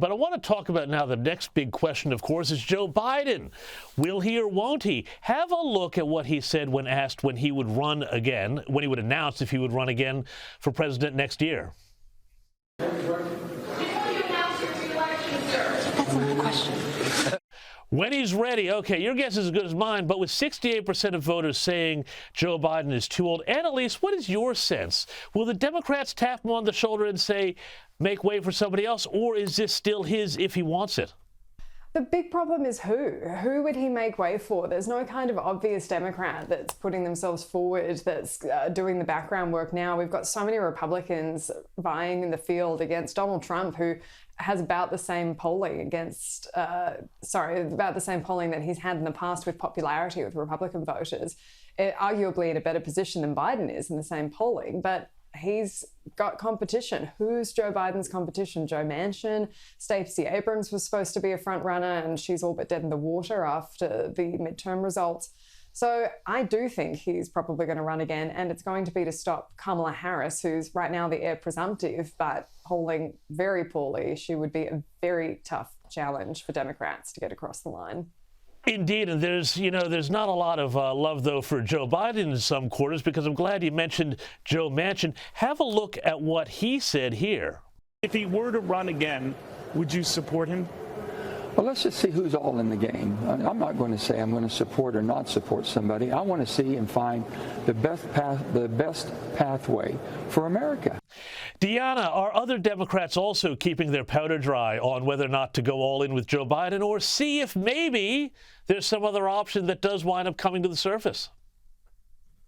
But I want to talk about now the next big question, of course, is Joe Biden. Will he or won't he? Have a look at what he said when asked when he would run again, when he would announce if he would run again for president next year. Before you announce your re-election, sir. That's not the question. When he's ready, okay, your guess is as good as mine, but with 68% of voters saying Joe Biden is too old, Annalise, what is your sense? Will the Democrats tap him on the shoulder and say, make way for somebody else, or is this still his if he wants it? The big problem is who? Who would he make way for? There's no kind of obvious Democrat that's putting themselves forward, that's doing the background work now. We've got so many Republicans vying in the field against Donald Trump, who has about the same polling about the same polling that he's had in the past with popularity with Republican voters, arguably in a better position than Biden is in the same polling. But he's got competition. Who's Joe Biden's competition? Joe Manchin. Stacey Abrams was supposed to be a front runner, and she's all but dead in the water after the midterm results. So I do think he's probably going to run again, and it's going to be to stop Kamala Harris, who's right now the heir presumptive, but polling very poorly. She would be a very tough challenge for Democrats to get across the line. Indeed, and there's not a lot of love, though, for Joe Biden in some quarters, because I'm glad you mentioned Joe Manchin. Have a look at what he said here. If he were to run again, would you support him? Well, let's just see who's all in the game. I'm not going to say I'm going to support or not support somebody. I want to see and find the best pathway for America. Diana, are other Democrats also keeping their powder dry on whether or not to go all in with Joe Biden, or see if maybe there's some other option that does wind up coming to the surface?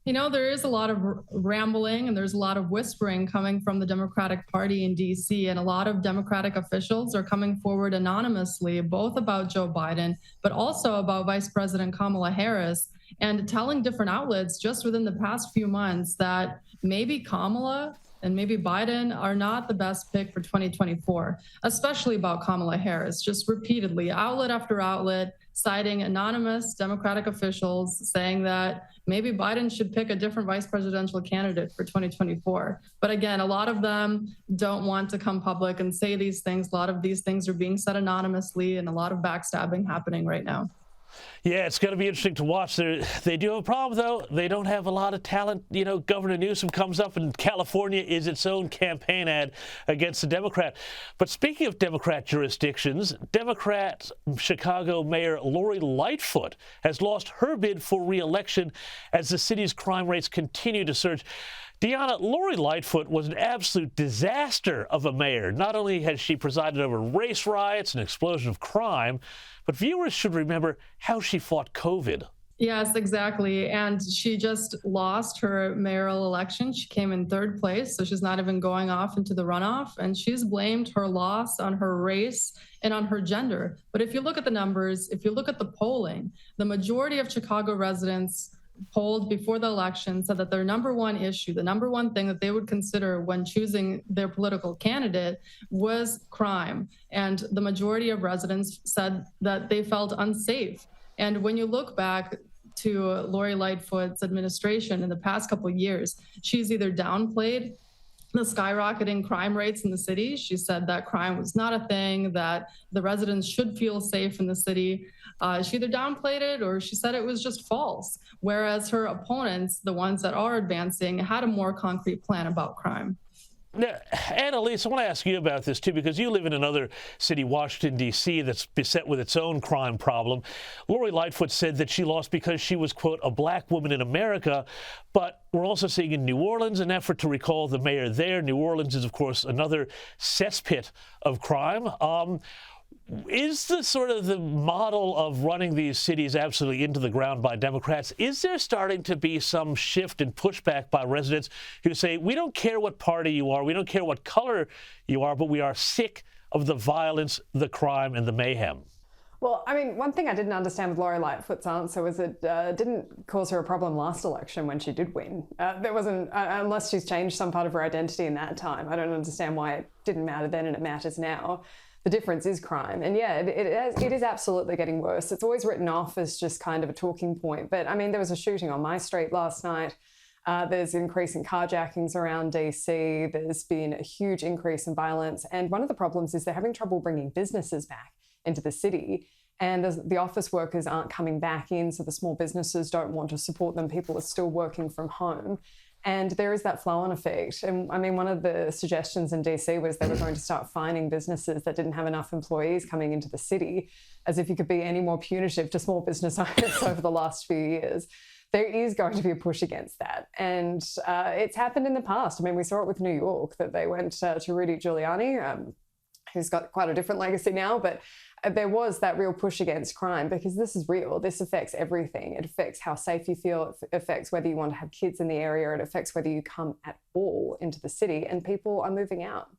You know, there is a lot of rambling and there's a lot of whispering coming from the Democratic Party in D.C. And a lot of Democratic officials are coming forward anonymously, both about Joe Biden, but also about Vice President Kamala Harris, and telling different outlets just within the past few months that maybe Kamala and maybe Biden are not the best pick for 2024, especially about Kamala Harris, just repeatedly, outlet after outlet, citing anonymous Democratic officials saying that maybe Biden should pick a different vice presidential candidate for 2024. But again, a lot of them don't want to come public and say these things. A lot of these things are being said anonymously, and a lot of backstabbing happening right now. Yeah, it's going to be interesting to watch. They do have a problem, though. They don't have a lot of talent. You know, Governor Newsom comes up, and California is its own campaign ad against the Democrat. But speaking of Democrat jurisdictions, Democrat Chicago Mayor Lori Lightfoot has lost her bid for re-election as the city's crime rates continue to surge. Diana, Lori Lightfoot was an absolute disaster of a mayor. Not only has she presided over race riots and explosion of crime, but viewers should remember how she fought COVID. Yes, exactly. And she just lost her mayoral election. She came in third place, so she's not even going off into the runoff. And she's blamed her loss on her race and on her gender. But if you look at the numbers, if you look at the polling, the majority of Chicago residents polled before the election said that their number one issue, the number one thing that they would consider when choosing their political candidate was crime. And the majority of residents said that they felt unsafe. And when you look back to Lori Lightfoot's administration in the past couple of years, she's either downplayed the skyrocketing crime rates in the city. She said that crime was not a thing, that the residents should feel safe in the city. She either downplayed it or she said it was just false. Whereas her opponents, the ones that are advancing, had a more concrete plan about crime. Now, Annalise, I want to ask you about this, too, because you live in another city, Washington, D.C., that's beset with its own crime problem. Lori Lightfoot said that she lost because she was, quote, a black woman in America. But we're also seeing in New Orleans an effort to recall the mayor there. New Orleans is, of course, another cesspit of crime. Is the sort of the model of running these cities absolutely into the ground by Democrats, is there starting to be some shift and pushback by residents who say, we don't care what party you are, we don't care what color you are, but we are sick of the violence, the crime, and the mayhem? Well, I mean, one thing I didn't understand with Lori Lightfoot's answer was it didn't cause her a problem last election when she did win. There wasn't, unless she's changed some part of her identity in that time. I don't understand why it didn't matter then and it matters now. The difference is crime. And yeah, it is absolutely getting worse. It's always written off as just kind of a talking point. But I mean, there was a shooting on my street last night. There's an increase in carjackings around DC. There's been a huge increase in violence. And one of the problems is they're having trouble bringing businesses back into the city. And the office workers aren't coming back in, so the small businesses don't want to support them. People are still working from home. And there is that flow-on effect. And I mean, one of the suggestions in DC was they were going to start fining businesses that didn't have enough employees coming into the city, as if you could be any more punitive to small business owners over the last few years. There is going to be a push against that. And it's happened in the past. I mean, we saw it with New York, that they went to Rudy Giuliani, who's got quite a different legacy now, but there was that real push against crime because this is real. This affects everything. It affects how safe you feel. It affects whether you want to have kids in the area. It affects whether you come at all into the city, and people are moving out.